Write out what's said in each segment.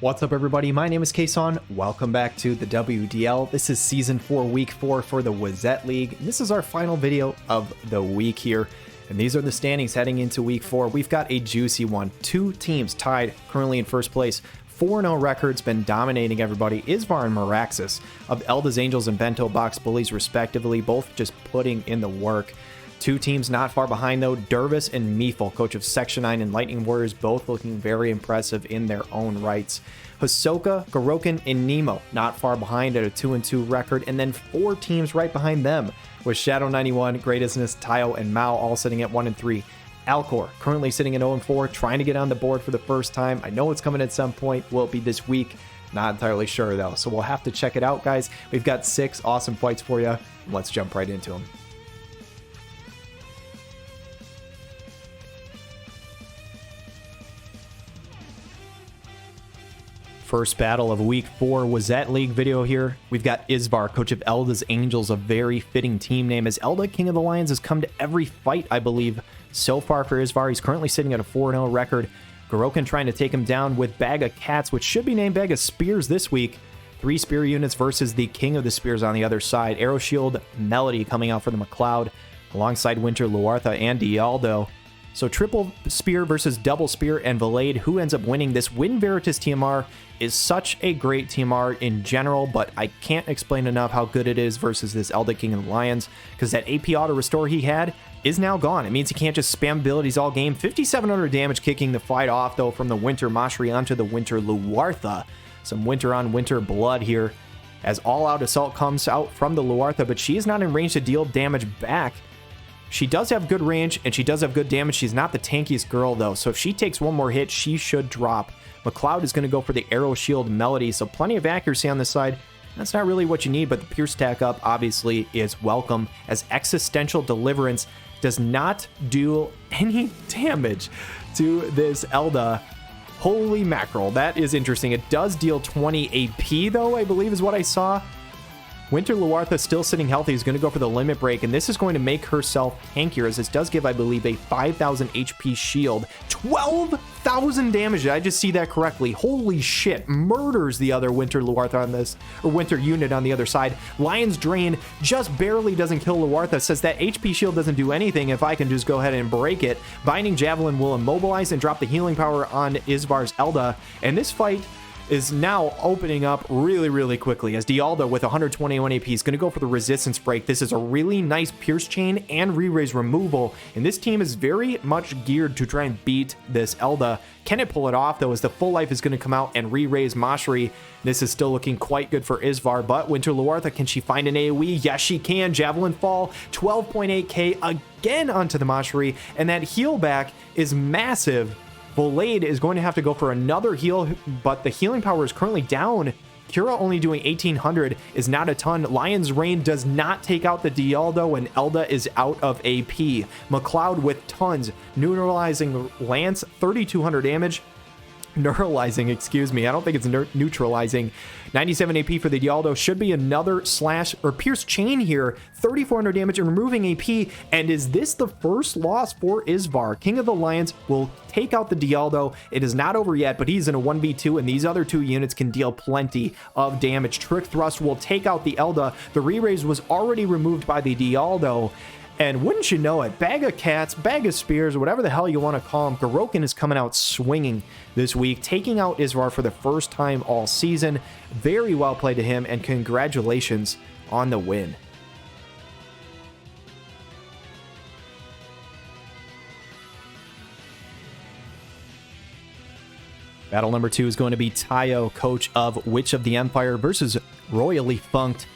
What's up, everybody? My name is Kason. Welcome back to the WDL. This is Season 4, Week 4 for the Wezette League. And this is our final video of the week here. And these are the standings heading into Week 4. We've got a juicy one. Two teams tied currently in first place. 4-0 records, been dominating everybody. Isvar and Maraxus of Oelde's Angels and Bento Box Bullies respectively, both just putting in the work. Two teams not far behind though, Dervis and Meefle, coach of Section 9 and Lightning Warriors, both looking very impressive in their own rights. Hisoka, Garouken, and Nemo not far behind at a 2-2 record, and then four teams right behind them with Shadow 91, Greatestness, Taiyo, and Maou all sitting at 1-3. Alkor currently sitting at 0-4, trying to get on the board for the first time. I know it's coming at some point. Will it be this week? Not entirely sure though, so we'll have to check it out, guys. We've got 6 awesome fights for you. Let's jump right into them. First battle of Week 4 Wezette League video here. We've got Isvar, coach of Oelde's Angels, a very fitting team name, as Oelde, King of the Lions, has come to every fight, I believe, so far for Isvar. He's currently sitting at a 4-0 record. Garouken trying to take him down with Bag of Cats, which should be named Bag of Spears this week. 3 spear units versus the King of the Spears on the other side. Arrow Shield Melody coming out for the McLeod, alongside Winter, Luartha, and Dialdo. So triple spear versus double spear and Valade. Who ends up winning? This Win Veritas TMR is such a great TMR in general, but I can't explain enough how good it is versus this Oelde King of the Lions, because that AP auto restore he had is now gone. It means he can't just spam abilities all game. 5,700 damage kicking the fight off though from the Winter Mashri onto the Winter Luartha. Some Winter on Winter blood here as All Out Assault comes out from the Luartha, but she is not in range to deal damage back. She does have good range, and she does have good damage. She's not the tankiest girl, though, so if she takes one more hit, she should drop. McLeod is going to go for the Arrow Shield Melody, so plenty of accuracy on this side. That's not really what you need, but the Pierce stack up, obviously, is welcome, as Existential Deliverance does not do any damage to this Oelde. Holy mackerel, that is interesting. It does deal 20 AP, though, I believe is what I saw. Winter Luartha still sitting healthy is going to go for the limit break, and this is going to make herself tankier, as this does give, I believe, a 5,000 HP shield. 12,000 damage. Did I just see that correctly? Holy shit. Murders the other Winter Luartha on this, or Winter unit on the other side. Lion's Drain just barely doesn't kill Luartha. Says that HP shield doesn't do anything if I can just go ahead and break it. Binding Javelin will immobilize and drop the healing power on Isvar's Oelde, and this fight is now opening up really quickly, as Dialdo with 121 AP is going to go for the resistance break. This is a really nice Pierce Chain and Re-Raise removal, and this team is very much geared to try and beat this Oelde. Can it pull it off, though, as the full life is going to come out and Re-Raise Mashri? This is still looking quite good for Isvar, but Winter Luartha, can she find an AoE? Yes, she can. Javelin Fall, 12.8k again onto the Mashri, and that heal back is massive. Valade is going to have to go for another heal, but the healing power is currently down. Cura only doing 1,800 is not a ton. Lion's Reign does not take out the Dialdo, and Oelde is out of AP. McLeod with tons. Neutralizing Lance, 3,200 damage. Neuralizing, excuse me. I don't think it's neutralizing. 97 AP for the Dialdo. Should be another slash or Pierce Chain here. 3,400 damage and removing AP. And is this the first loss for Isvar? King of the Lions will take out the Dialdo. It is not over yet, but he's in a 1v2, and these other two units can deal plenty of damage. Trick Thrust will take out the Oelde. The Re-Raise was already removed by the Dialdo. And wouldn't you know it, Bag of Cats, Bag of Spears, whatever the hell you want to call him, Garouken is coming out swinging this week, taking out Isvar for the first time all season. Very well played to him, and congratulations on the win. Battle number 2 is going to be Taiyo, coach of Witch of the Empire, versus Royally Funked,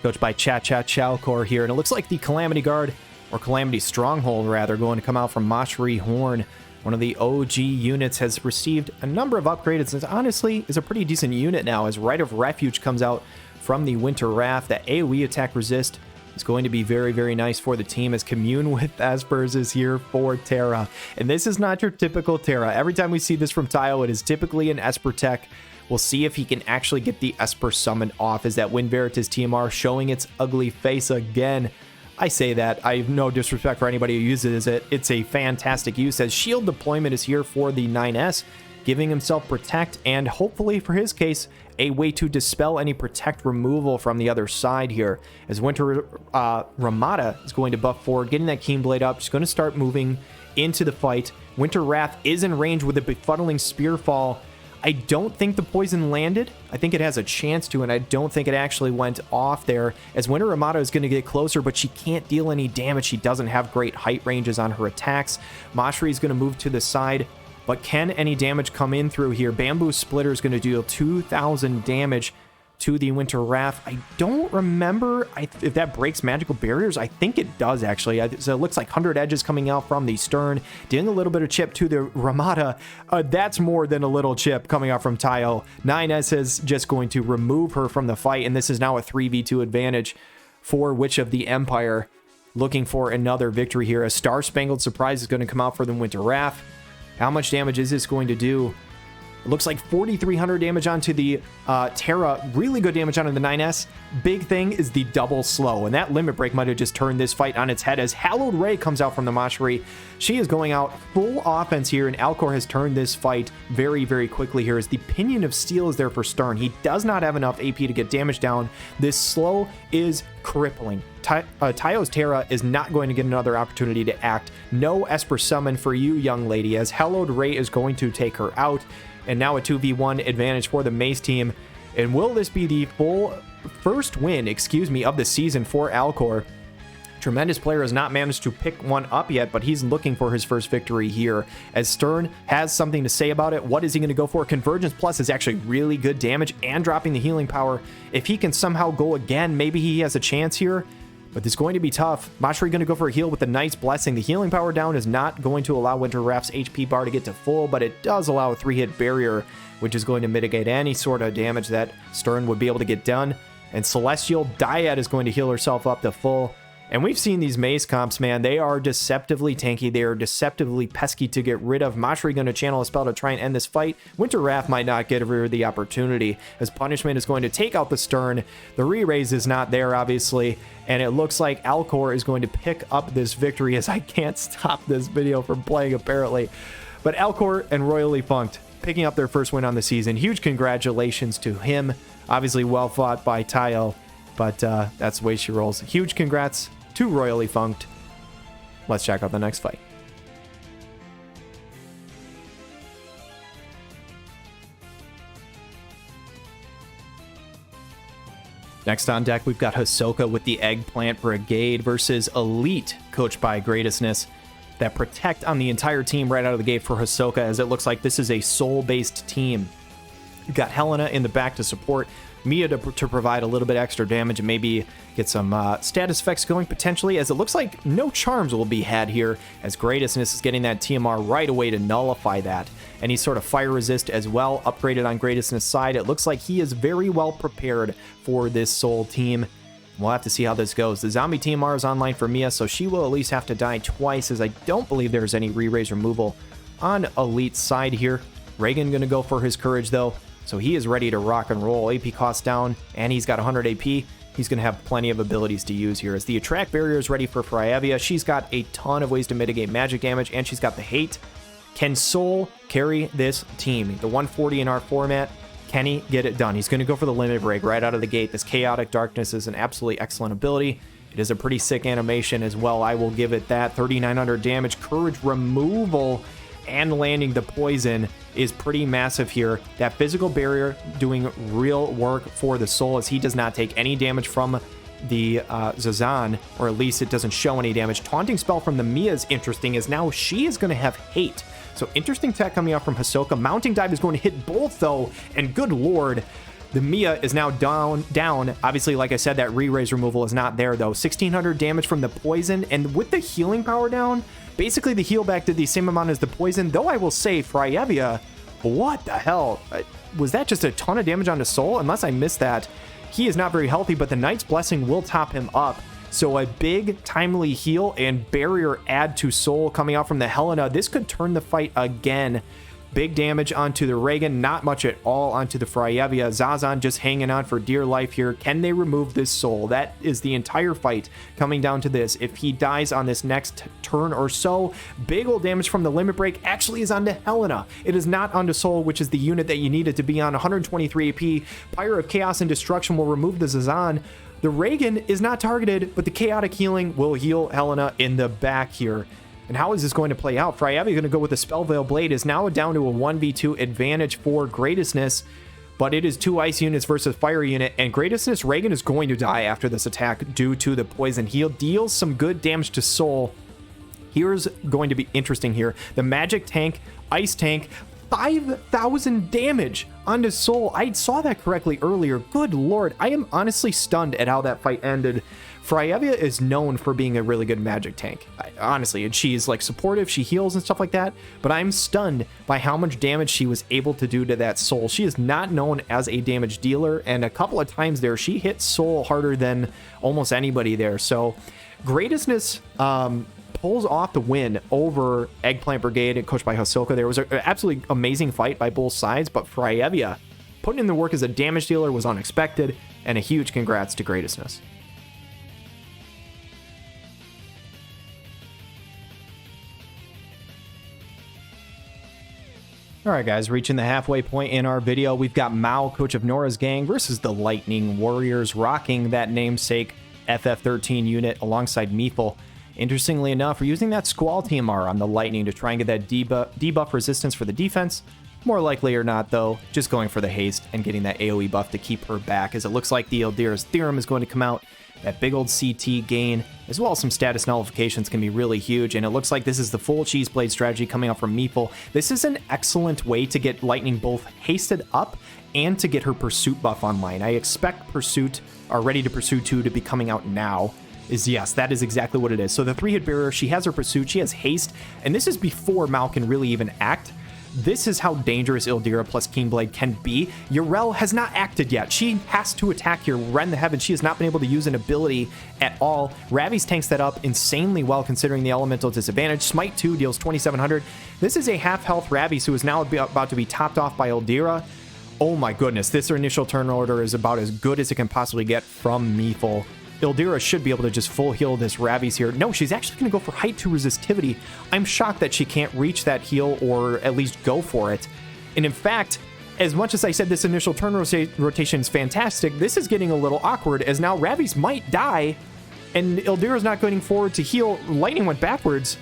coached by Alkor here. And it looks like the Calamity Guard, or Calamity Stronghold rather, going to come out from Mashri Horn. One of the OG units has received a number of upgrades, and honestly is a pretty decent unit now, as Rite of Refuge comes out from the Winter Wrath. That AoE attack resist is going to be very nice for the team, as Commune with Espers is here for Terra. And this is not your typical Terra. Every time we see this from Taiyo, it is typically an Esper tech. We'll see if he can actually get the Esper summon off, as that Win Veritas TMR showing its ugly face again. I say that. I have no disrespect for anybody who uses it. It's a fantastic use, as shield deployment is here for the 9S. giving himself protect, and hopefully for his case, a way to dispel any protect removal from the other side here. As Winter Ramada is going to buff forward, getting that Keen Blade up, just going to start moving into the fight. Winter Wrath is in range with a befuddling Spearfall. I don't think the poison landed. I think it has a chance to, and I don't think it actually went off there, as Winter Ramada is going to get closer, but she can't deal any damage. She doesn't have great height ranges on her attacks. Mashri is going to move to the side, but can any damage come in through here? Bamboo Splitter is going to deal 2,000 damage to the Winter Wrath. I don't remember if that breaks magical barriers. I think it does, actually. So it looks like 100 edges coming out from the stern, dealing a little bit of chip to the Ramada. That's more than a little chip coming out from Taiyo. 9S is just going to remove her from the fight, and this is now a 3v2 advantage for Witch of the Empire, looking for another victory here. A Star-Spangled Surprise is going to come out for the Winter Wrath. How much damage is this going to do? It looks like 4,300 damage onto the Terra. Really good damage onto the 9S. Big thing is the double slow, and that limit break might have just turned this fight on its head as Hallowed Ray comes out from the Mashri. She is going out full offense here, and Alkor has turned this fight very, very quickly here as the Pinion of Steel is there for Stern. He does not have enough AP to get damage down. This slow is crippling. Taiyo's Terra is not going to get another opportunity to act. No Esper Summon for you, young lady, as Hallowed Ray is going to take her out. And now a 2v1 advantage for the Mace team. And will this be the first win, of the season for Alkor? Tremendous player has not managed to pick one up yet, but he's looking for his first victory here. As Stern has something to say about it, what is he going to go for? Convergence Plus is actually really good damage and dropping the healing power. If he can somehow go again, maybe he has a chance here. But it's going to be tough. Mashri going to go for a heal with the Knight's Blessing. The healing power down is not going to allow Winter Wrath's HP bar to get to full, but it does allow a 3-hit barrier, which is going to mitigate any sort of damage that Stern would be able to get done. And Celestial Dyad is going to heal herself up to full. And we've seen these Mace comps, man. They are deceptively tanky. They are deceptively pesky to get rid of. Mashri going to channel a spell to try and end this fight. Winter Wrath might not give her the opportunity, as Punishment is going to take out the Stern. The re-raise is not there, obviously. And it looks like Alkor is going to pick up this victory, as I can't stop this video from playing, apparently. But Alkor and Royally Funked picking up their first win on the season. Huge congratulations to him. Obviously well fought by Taiyo, but that's the way she rolls. Huge congrats to Royally Funked. Let's check out the next fight. Next on deck, we've got Hisoka with the Eggplant Brigade versus Elite, coached by Greatestness. That protect on the entire team right out of the gate for Hisoka, as it looks like this is a soul-based team. You've got Helena in the back to support, Mia to provide a little bit extra damage and maybe get some status effects going potentially, as it looks like no charms will be had here, as Greatestness is getting that TMR right away to nullify that. And he's sort of fire resist as well, upgraded on Greatestness' side. It looks like he is very well prepared for this soul team. We'll have to see how this goes. The zombie TMR is online for Mia, so she will at least have to die twice, as I don't believe there's any re-raise removal on Elite's side here. Reagan going to go for his courage though, so he is ready to rock and roll. AP cost down, and he's got 100 AP. He's going to have plenty of abilities to use here. As the Attract Barrier is ready for Fryavia, she's got a ton of ways to mitigate magic damage, and she's got the Hate. Can Soul carry this team? The 140 in our format, can he get it done? He's going to go for the Limit Break right out of the gate. This Chaotic Darkness is an absolutely excellent ability. It is a pretty sick animation as well. I will give it that. 3,900 damage, courage removal, and landing the poison is pretty massive here. That physical barrier doing real work for the soul, as he does not take any damage from the Zazan, or at least it doesn't show any damage. Taunting spell from the Mia is interesting, as now she is going to have hate. So interesting tech coming out from Hisoka. Mounting Dive is going to hit both though, and good lord, the Mia is now down. Obviously, like I said, that re-raise removal is not there though. 1,600 damage from the poison, and with the healing power down, basically the heal back did the same amount as the poison, though I will say Fryevia, what the hell? Was that just a ton of damage onto Soul? Unless I missed that. He is not very healthy, but the Knight's Blessing will top him up. So a big timely heal and barrier add to Soul coming out from the Helena. This could turn the fight again. Big damage onto the Reagan, not much at all onto the Fryevia. Zazan just hanging on for dear life here. Can they remove this soul? That is the entire fight coming down to this. If he dies on this next turn or so, big old damage from the limit break actually is onto Helena. It is not onto Soul, which is the unit that you needed to be on. 123 AP. Pyre of Chaos and Destruction will remove the Zazan. The Reagan is not targeted, but the Chaotic Healing will heal Helena in the back here. And how is this going to play out? Fryavi going to go with the Spell Veil Blade, is now down to a 1v2 advantage for Greatestness, but it is 2 ice units versus fire unit, and Greatestness Reagan is going to die after this attack due to the poison. Heal deals some good damage to Soul. Here's going to be interesting here. The magic tank, ice tank, 5,000 damage onto Soul. I saw that correctly earlier. Good lord, I am honestly stunned at how that fight ended. Fryevia is known for being a really good magic tank, honestly, and she's like supportive, she heals and stuff like that, but I'm stunned by how much damage she was able to do to that Soul. She is not known as a damage dealer, and a couple of times there, she hit Soul harder than almost anybody there. So Greatestness pulls off the win over Eggplant Brigade and coached by Hisoka. There was an absolutely amazing fight by both sides, but Fryevia putting in the work as a damage dealer was unexpected, and a huge congrats to Greatestness. All right, guys, reaching the halfway point in our video. We've got Maou, coach of Norra's gang, versus the Lightning Warriors, rocking that namesake FF13 unit alongside Meefle. Interestingly enough, we're using that Squall TMR on the Lightning to try and get that debuff resistance for the defense. More likely or not, though, just going for the haste and getting that AoE buff to keep her back, as it looks like the Ildira's Theorem is going to come out. That big old CT gain, as well as some status nullifications, can be really huge, and it looks like this is the full cheese blade strategy coming out from Meefle. This is an excellent way to get Lightning both hasted up and to get her Pursuit buff online. I expect Pursuit, or Ready to Pursue 2, to be coming out now. Yes, that is exactly what it is. So the 3-hit barrier, she has her Pursuit, she has haste, and this is before Maou can really even act. This is how dangerous Ildira plus Kingblade can be. Yrel has not acted yet. She has to attack here, rend the heavens. She has not been able to use an ability at all. Ravi's tanks that up insanely well considering the elemental disadvantage. Smite 2 deals 2,700. This is a half-health Ravi who is now about to be topped off by Ildira. Oh my goodness, this initial turn order is about as good as it can possibly get from Meefle. Ildira should be able to just full heal this Ravi's here. No, she's actually going to go for height to resistivity. I'm shocked that she can't reach that heal or at least go for it. And in fact, as much as I said this initial turn rotation is fantastic, this is getting a little awkward, as now Ravi's might die and Ildira's not going forward to heal. Lightning went backwards.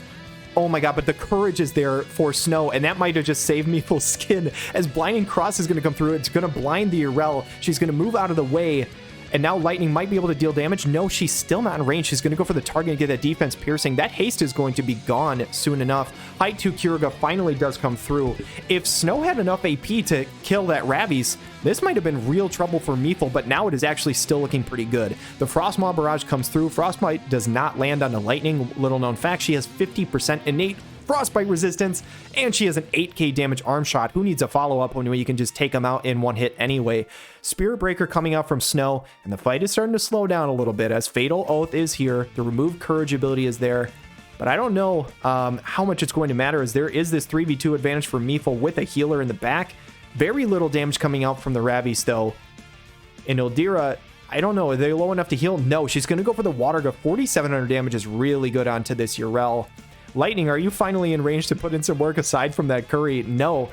Oh my god, but the courage is there for Snow, and that might have just saved Meefle's skin, as Blinding Cross is going to come through. It's going to blind the Yrel. She's going to move out of the way. And now Lightning might be able to deal damage. No, she's still not in range. She's going to go for the target and get that defense piercing. That haste is going to be gone soon enough. Height 2 Kyurga finally does come through. If Snow had enough AP to kill that Ravi's, this might have been real trouble for Meefle, but now it is actually still looking pretty good. The Frostmaw Barrage comes through. Frostbite does not land on the Lightning. Little known fact, she has 50% innate frostbite resistance, and she has an 8k damage arm shot. Who needs a follow-up when you can just take them out in one hit anyway? Spirit Breaker coming out from Snow, and the fight is starting to slow down a little bit as Fatal Oath is here. The Remove Courage ability is there, but I don't know how much it's going to matter, as there is this 3v2 advantage for Meefle with a healer in the back. Very little damage coming out from the Ravi's though. And Ildira, I don't know, are they low enough to heal? No, she's going to go for the Water Gun. 4,700 damage is really good onto this Yrel. Lightning, are you finally in range to put in some work aside from that Curry? No.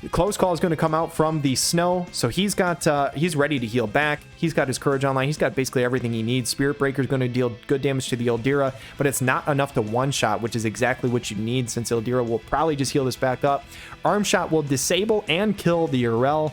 The close call is going to come out from the Snow, so he's ready to heal back. He's got his Courage online. He's got basically everything he needs. Spirit Breaker is going to deal good damage to the Ildira, but it's not enough to one-shot, which is exactly what you need, since Ildira will probably just heal this back up. Arm Shot will disable and kill the Yrel.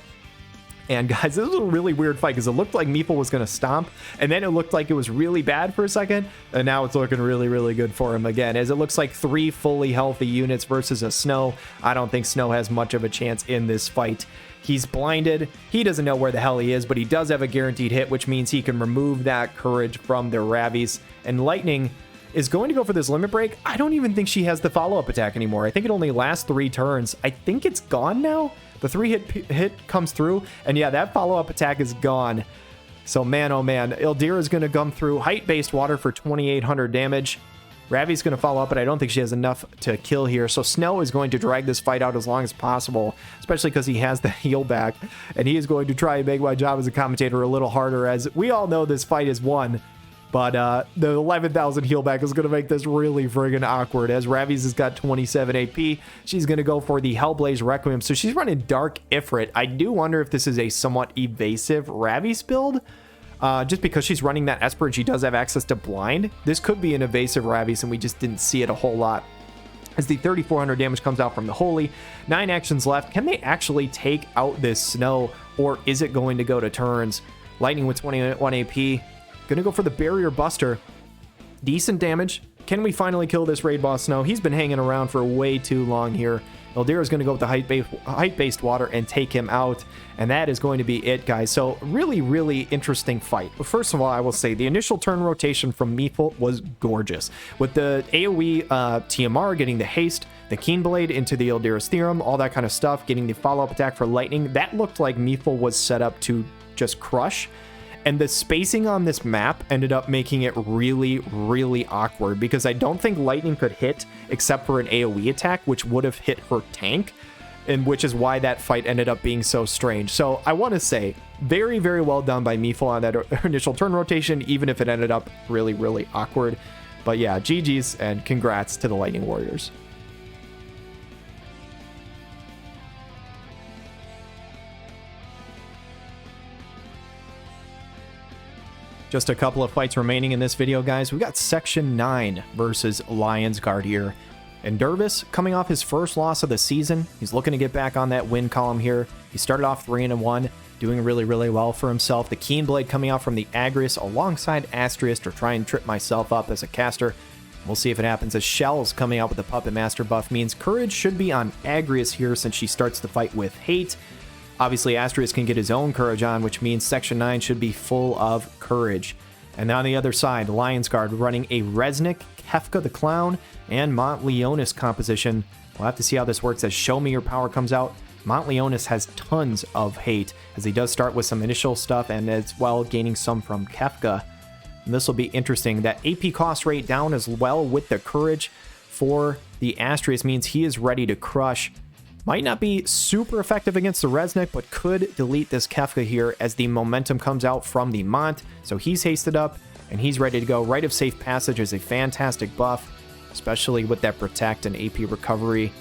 And guys, this was a really weird fight, because it looked like Meefle was going to stomp, and then it looked like it was really bad for a second, and now it's looking really, really good for him again, as it looks like 3 fully healthy units versus a Snow. I don't think Snow has much of a chance in this fight. He's blinded. He doesn't know where the hell he is, but he does have a guaranteed hit, which means he can remove that Courage from the Ravi's. And Lightning is going to go for this Limit Break. I don't even think she has the follow-up attack anymore. I think it only lasts 3 turns. I think it's gone now. The 3-hit comes through, and yeah, that follow-up attack is gone. So man, oh man, Ildira is going to come through. Height-based water for 2,800 damage. Ravi's going to follow up, but I don't think she has enough to kill here. So Snow is going to drag this fight out as long as possible, especially because he has the heal back. And he is going to try and make my job as a commentator a little harder, as we all know this fight is won. But the 11,000 heal back is going to make this really friggin' awkward, as Ravi's has got 27 AP. She's going to go for the Hellblaze Requiem. So she's running Dark Ifrit. I do wonder if this is a somewhat evasive Ravi's build. Just because she's running that Esper and she does have access to blind. This could be an evasive Ravi's and we just didn't see it a whole lot. As the 3,400 damage comes out from the Holy. 9 actions left. Can they actually take out this Snow, or is it going to go to turns? Lightning with 21 AP. Gonna go for the Barrier Buster. Decent damage. Can we finally kill this raid boss Snow? He's been hanging around for way too long here. Eldera is going to go with the height-based water and take him out, and that is going to be it, guys. So really, really interesting fight. But first of all, I will say the initial turn rotation from Meefle was gorgeous. With the AoE TMR getting the haste, the Keen Blade into the Eldera's Theorem, all that kind of stuff, getting the follow-up attack for lightning, that looked like Meefle was set up to just crush. And the spacing on this map ended up making it really, really awkward, because I don't think lightning could hit except for an AoE attack, which would have hit her tank, and which is why that fight ended up being so strange. So I want to say very, very well done by Meefle on that initial turn rotation, even if it ended up really, really awkward. But yeah, GG's and congrats to the Lightning Warriors. Just a couple of fights remaining in this video, guys. We got Section 9 versus Lionsguard here. And Dervis, coming off his first loss of the season, he's looking to get back on that win column here. He started off 3-1, doing really, really well for himself. The Keen Blade coming out from the Agrius alongside Astrius to try and trip myself up as a caster. We'll see if it happens, as Shell's coming out with the Puppet Master buff means Courage should be on Agrius here since she starts the fight with Hate. Obviously, Astrius can get his own Courage on, which means Section 9 should be full of Courage. And on the other side, Lionsguard running a Resnick, Kefka the Clown, and Montleonis composition. We'll have to see how this works as Show Me Your Power comes out. Montleonis has tons of hate, as he does start with some initial stuff and as well gaining some from Kefka. And this will be interesting. That AP cost rate down as well with the Courage for the Astrius means he is ready to crush. Might not be super effective against the Resnick, but could delete this Kefka here as the momentum comes out from the Mont. So he's hasted up, and he's ready to go. Rite of Safe Passage is a fantastic buff, especially with that Protect and AP Recovery.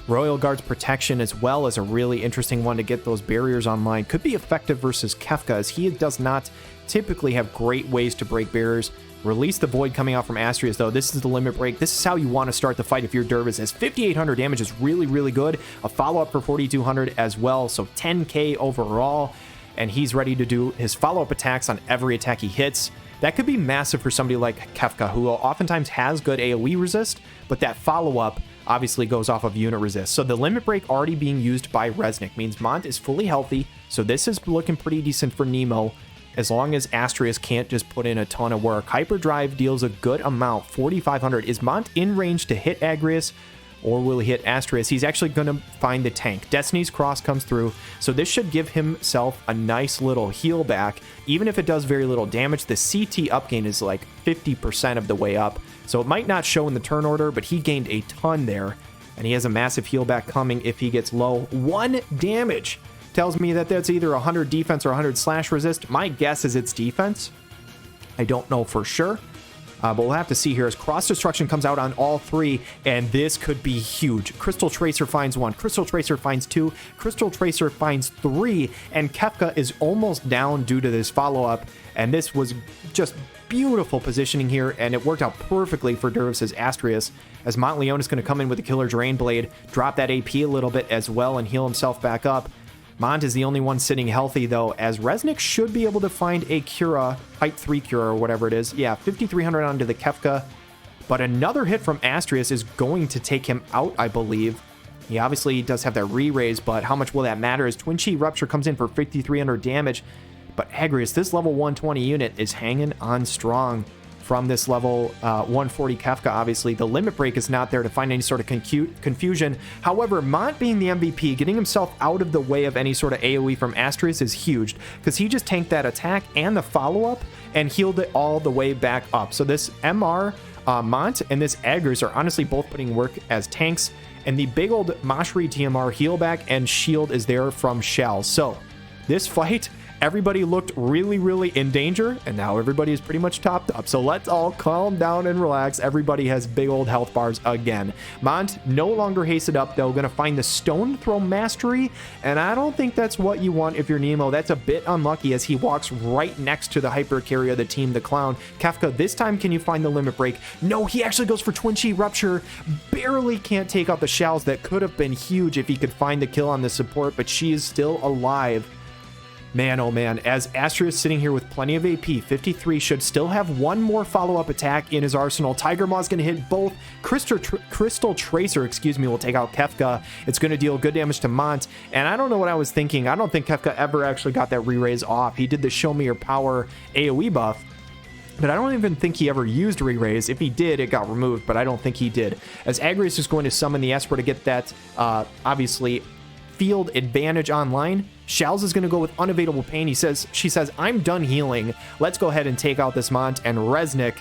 Royal Guard's Protection as well is a really interesting one to get those barriers online. Could be effective versus Kefka, as he does not typically have great ways to break barriers. Release the Void coming out from Astrius, though. This is the limit break. This is how you want to start the fight if you're Dervis, as 5,800 damage is really, really good. A follow-up for 4,200 as well, so 10k overall. And he's ready to do his follow-up attacks on every attack he hits. That could be massive for somebody like Kefka, who oftentimes has good AoE resist, but that follow-up obviously goes off of unit resist. So the limit break already being used by Resnick means Mont is fully healthy, so this is looking pretty decent for Nemo, as long as Astrius can't just put in a ton of work. Hyperdrive deals a good amount, 4,500. Is Mont in range to hit Agrius, or will he hit Astrius? He's actually going to find the tank. Destiny's Cross comes through, so this should give himself a nice little heal back. Even if it does very little damage, the CT upgain is like 50% of the way up, so it might not show in the turn order, but he gained a ton there, and he has a massive heal back coming if he gets low. 1 damage tells me that that's either 100 defense or 100 slash resist. My guess is it's defense. I don't know for sure. But we'll have to see here as Cross Destruction comes out on all 3, and this could be huge. Crystal Tracer finds 1, Crystal Tracer finds 2, Crystal Tracer finds 3, and Kefka is almost down due to this follow-up, and this was just beautiful positioning here, and it worked out perfectly for Dervis' Astrius, as Montleone is going to come in with the Killer Drain Blade, drop that AP a little bit as well, and heal himself back up. Mont is the only one sitting healthy, though, as Resnick should be able to find a Cura, Height 3 Cura, or whatever it is. Yeah, 5,300 onto the Kefka, but another hit from Astrius is going to take him out, I believe. He obviously does have that re-raise, but how much will that matter as Twin Chi Rupture comes in for 5,300 damage, but Agrius, this level 120 unit, is hanging on strong from this level 140 Kefka. Obviously, the limit break is not there to find any sort of confusion. However, Mont being the MVP, getting himself out of the way of any sort of AoE from Astraeus is huge, because he just tanked that attack and the follow-up and healed it all the way back up. So this MR Mont and this Aggers are honestly both putting work as tanks, and the big old Mashri TMR heal back and shield is there from Shell. So this fight, everybody looked really, really in danger, and now everybody is pretty much topped up. So let's all calm down and relax. Everybody has big old health bars again. Mont no longer hasted up, though. Going to find the Stone Throw Mastery, and I don't think that's what you want if you're Nemo. That's a bit unlucky as he walks right next to the hyper carrier of the team, the Clown. Kefka, this time can you find the limit break? No, he actually goes for Twin Chi Rupture. Barely can't take out the Shells. That could have been huge if he could find the kill on the support, but she is still alive. Man, oh man, as Astraeus sitting here with plenty of AP, 53 should still have one more follow-up attack in his arsenal. Tiger Maw's going to hit both. Crystal Tracer, will take out Kefka. It's going to deal good damage to Mont, and I don't know what I was thinking. I don't think Kefka ever actually got that re-raise off. He did the Show Me Your Power AoE buff, but I don't even think he ever used re-raise. If he did, it got removed, but I don't think he did. As Aggreus is going to summon the Esper to get that, obviously, field advantage online, Shells is going to go with Unavailable Pain. She says, I'm done healing. Let's go ahead and take out this Mont, and Resnick,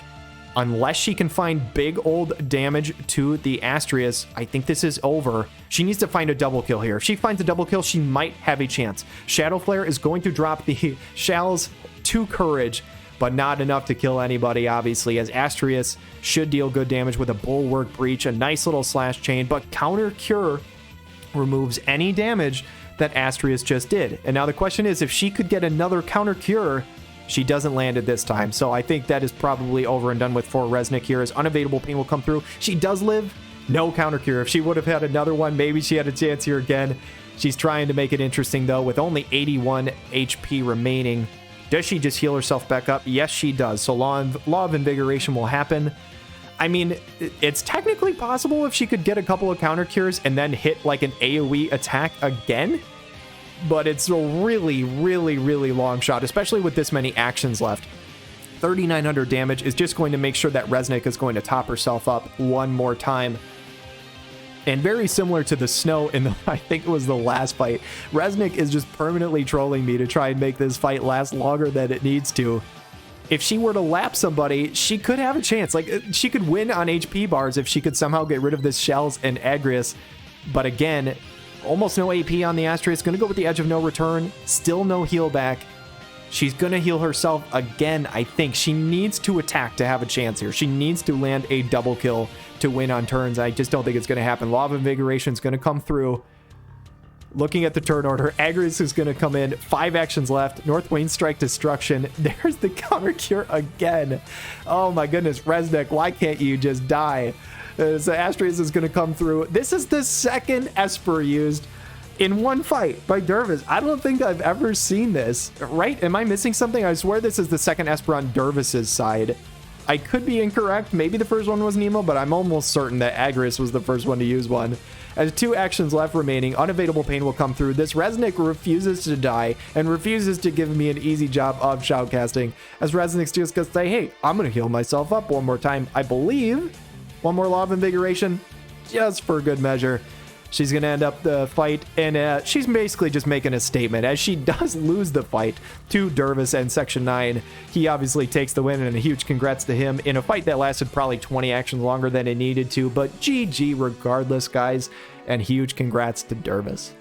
unless she can find big old damage to the Astraeus, I think this is over. She needs to find a double kill here. If she finds a double kill, she might have a chance. Shadow Flare is going to drop the Shells to Courage, but not enough to kill anybody, obviously, as Astraeus should deal good damage with a Bulwark Breach, a nice little slash chain, but Counter Cure removes any damage that Astraeus just did. And now the question is, if she could get another Counter Cure, she doesn't land it this time. So I think that is probably over and done with for Resnick here, as Unavailable Pain will come through. She does live, no Counter Cure. If she would have had another one, maybe she had a chance here again. She's trying to make it interesting, though, with only 81 HP remaining. Does she just heal herself back up? Yes, she does. So Law of Invigoration will happen. I mean, it's technically possible if she could get a couple of counter cures and then hit like an AoE attack again, but it's a really, really, really long shot, especially with this many actions left. 3,900 damage is just going to make sure that Resnick is going to top herself up one more time. And very similar to the Snow in the, I think it was the last fight, Resnick is just permanently trolling me to try and make this fight last longer than it needs to. If she were to lap somebody, she could have a chance. Like, she could win on HP bars if she could somehow get rid of this Shells and Aggreus. But again, almost no AP on the Astraeus. Going to go with the Edge of No Return. Still no heal back. She's going to heal herself again, I think. She needs to attack to have a chance here. She needs to land a double kill to win on turns. I just don't think it's going to happen. Law of Invigoration is going to come through. Looking at the turn order, Aggreus is going to come in. 5 actions left. North Wayne Strike Destruction. There's the Counter Cure again. Oh my goodness, Resnick, why can't you just die? So Astraeus is going to come through. This is the second Esper used in one fight by Dervis. I don't think I've ever seen this. Right? Am I missing something? I swear this is the second Esper on Dervis's side. I could be incorrect. Maybe the first one was Nemo, but I'm almost certain that Aggreus was the first one to use one. As 2 actions left remaining, Unavailable Pain will come through. This Resnick refuses to die and refuses to give me an easy job of shoutcasting, as Resnick's just gonna say, hey, I'm gonna heal myself up one more time. I believe one more Law of Invigoration, just for good measure. She's going to end up the fight, and she's basically just making a statement, as she does lose the fight to Dervis and Section 9. He obviously takes the win, and a huge congrats to him in a fight that lasted probably 20 actions longer than it needed to, but GG regardless, guys, and huge congrats to Dervis.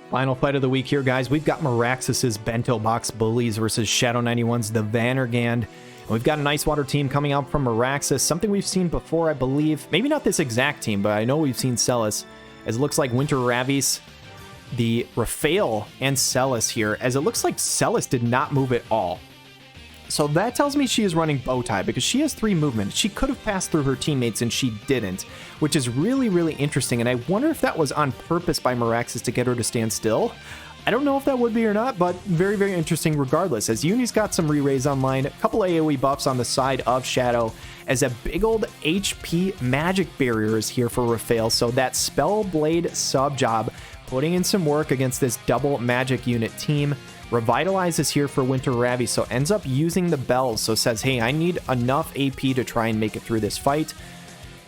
Final fight of the week here, guys. We've got Maraxus's Bento Box Bullies versus Shadow 91's the Vanargand. And we've got an Ice Water team coming out from Maraxus, something we've seen before, I believe. Maybe not this exact team, but I know we've seen Celis, as it looks like Winter Ravies, the Raphael, and Celis here, as it looks like Celis did not move at all. So that tells me she is running Bowtie, because she has 3 movement. She could have passed through her teammates, and she didn't, which is really, really interesting. And I wonder if that was on purpose by Maraxus to get her to stand still. I don't know if that would be or not, but very, very interesting regardless, as Uni's got some re-raise online, a couple AoE buffs on the side of Shadow, as a big old HP magic barrier is here for Raphael. So that Spellblade sub job putting in some work against this double magic unit team. Revitalize is here for Winter Ravi, so ends up using the bells. So says, hey, I need enough AP to try and make it through this fight.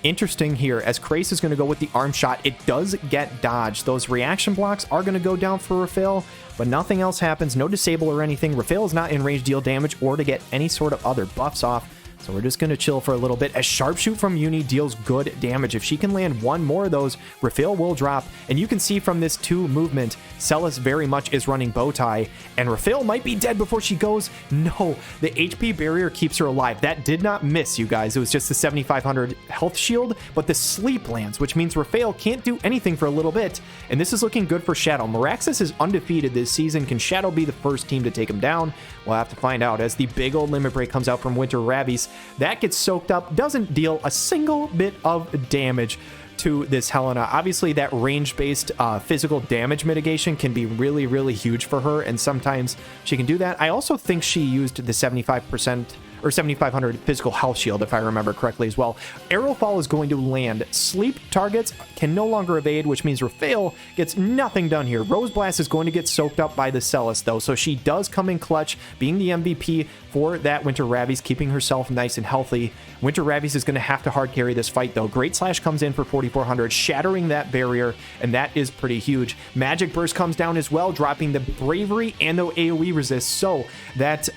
Interesting here, as Krace is going to go with the arm shot, it does get dodged. Those reaction blocks are going to go down for Rafael, but nothing else happens. No disable or anything. Rafael is not in range to deal damage or to get any sort of other buffs off. So we're just going to chill for a little bit as Sharpshoot from Uni deals good damage. If she can land one more of those, Rafael will drop. And you can see from this 2 movement, Celis very much is running Bowtie. And Rafael might be dead before she goes. No, the HP barrier keeps her alive. That did not miss, you guys. It was just the 7,500 health shield, but the sleep lands, which means Rafael can't do anything for a little bit. And this is looking good for Shadow. Maraxus is undefeated this season. Can Shadow be the first team to take him down? We'll have to find out as the big old limit break comes out from Winter Ravi's. That gets soaked up, doesn't deal a single bit of damage to this Helena. Obviously, that range-based physical damage mitigation can be really, really huge for her, and sometimes she can do that. I also think she used the 75% or 7,500 physical health shield, if I remember correctly as well. Arrowfall is going to land. Sleep targets can no longer evade, which means Rafael gets nothing done here. Rose Blast is going to get soaked up by the Celis, though, so she does come in clutch, being the MVP for that Winter Ravi's, keeping herself nice and healthy. Winter Ravi's is going to have to hard carry this fight, though. Great Slash comes in for 4,400, shattering that barrier, and that is pretty huge. Magic Burst comes down as well, dropping the Bravery and the AoE resist, so that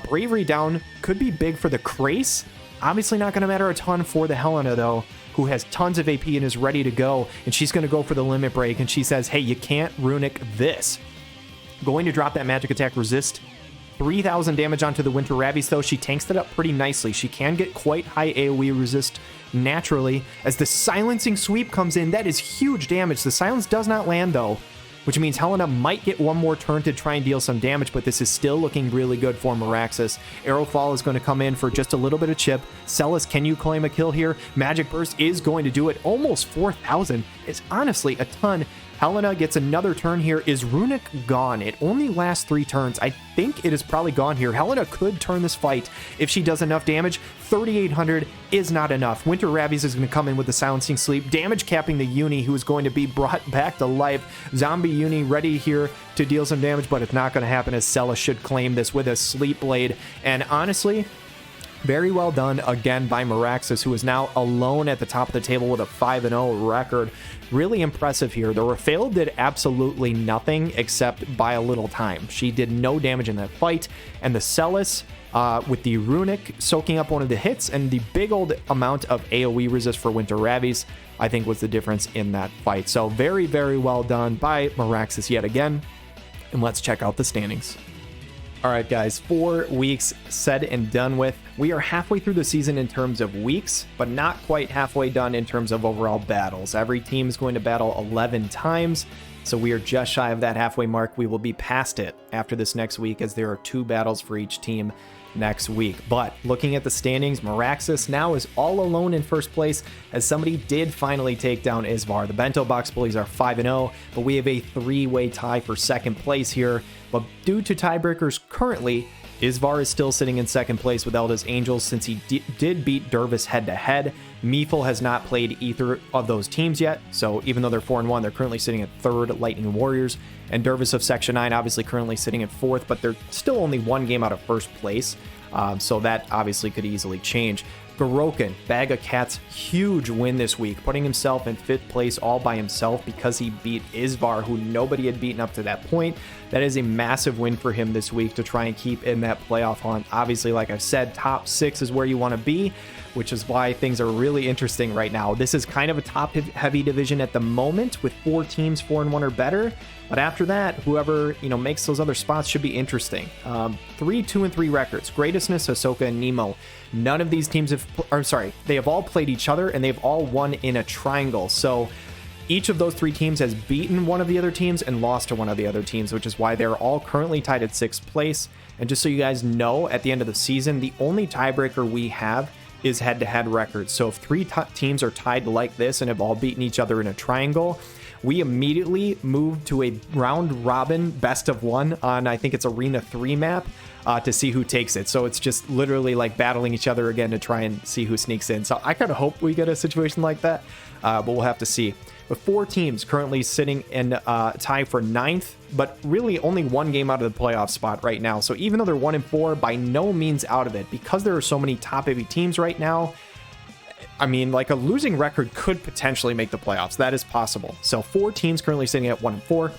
Bravery down could be big for the Krace. Obviously not going to matter a ton for the Helena, though, who has tons of AP and is ready to go, and she's going to go for the limit break, and she says, hey, you can't runic this. Going to drop that magic attack resist. 3,000 damage onto the Winter Ravi's, though. She tanks it up pretty nicely. She can get quite high AoE resist naturally. As the silencing sweep comes in, that is huge damage. The silence does not land, though, which means Helena might get one more turn to try and deal some damage, but this is still looking really good for Maraxus. Arrowfall is going to come in for just a little bit of chip. Celis, can you claim a kill here? Magic Burst is going to do it. Almost 4,000. It's honestly a ton. Helena gets another turn here. Is Runic gone? It only lasts 3 turns. I think it is probably gone here. Helena could turn this fight if she does enough damage. 3,800 is not enough. Winter Ravi's is going to come in with the Silencing Sleep, damage capping the Uni, who is going to be brought back to life. Zombie Uni ready here to deal some damage, but it's not going to happen as Celis should claim this with a Sleep Blade. And honestly, very well done again by Maraxus, who is now alone at the top of the table with a 5-0 record. Really impressive here. The Rafael did absolutely nothing except buy a little time. She did no damage in that fight, and the Celis with the Runic soaking up one of the hits and the big old amount of AoE resist for Winter Ravi's, I think was the difference in that fight. So very, very well done by Maraxus yet again. And let's check out the standings. All right, guys, 4 weeks said and done with. We are halfway through the season in terms of weeks, but not quite halfway done in terms of overall battles. Every team is going to battle 11 times, so we are just shy of that halfway mark. We will be past it after this next week, as there are 2 battles for each team next week. But looking at the standings, Maraxus now is all alone in first place, as somebody did finally take down Isvar. The Bento Box Bullies are 5-0, but we have a 3-way tie for second place here. But due to tiebreakers currently, Isvar is still sitting in second place with Elda's Angels, since he did beat Dervis head-to-head. Meefle has not played either of those teams yet, so even though they're 4-1, they're currently sitting at third, Lightning Warriors. And Dervis of Section 9 obviously currently sitting at fourth, but they're still only 1 game out of first place, so that obviously could easily change. Garouken, Bag of Cats, huge win this week, putting himself in 5th place all by himself because he beat Isvar, who nobody had beaten up to that point. That is a massive win for him this week to try and keep in that playoff hunt. Obviously, like I've said, top 6 is where you want to be, which is why things are really interesting right now. This is kind of a top-heavy division at the moment with 4 teams 4-1 or better. But after that, whoever makes those other spots should be interesting. 3 2-3 records: Greatestness, Hisoka, and Nemo. None of these teams they have all played each other, and they've all won in a triangle. So each of those 3 teams has beaten one of the other teams and lost to one of the other teams, which is why they're all currently tied at 6th place. And just so you guys know, at the end of the season, the only tiebreaker we have is head-to-head records. So if 3 teams are tied like this and have all beaten each other in a triangle, we immediately move to a round-robin best-of-1 on, I think it's Arena 3 map, to see who takes it. So it's just literally like battling each other again to try and see who sneaks in. So I kind of hope we get a situation like that, but we'll have to see. with 4 teams currently sitting in tie for 9th, but really only 1 game out of the playoff spot right now. So even though they're 1-4, by no means out of it, because there are so many top-heavy teams right now. I mean, like, a losing record could potentially make the playoffs. That is possible. So 4 teams currently sitting at 1-4.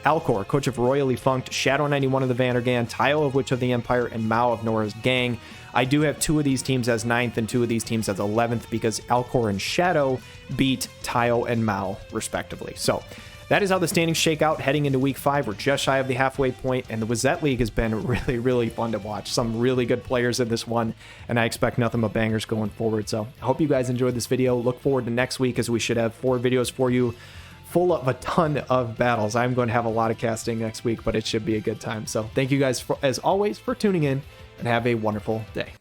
Alkor, coach of Royally Funked, Shadow 91 of the Vanargand, Taiyo of Witch of the Empire, and Maou of Norra's gang. I do have 2 of these teams as 9th and 2 of these teams as 11th because Alkor and Shadow beat Taiyo and Maou, respectively. So that is how the standings shake out heading into week 5. We're just shy of the halfway point, and the Wezette League has been really, really fun to watch. Some really good players in this one, and I expect nothing but bangers going forward. So I hope you guys enjoyed this video. Look forward to next week, as we should have 4 videos for you, full of a ton of battles. I'm going to have a lot of casting next week, but it should be a good time. So thank you guys, as always, for tuning in, and have a wonderful day.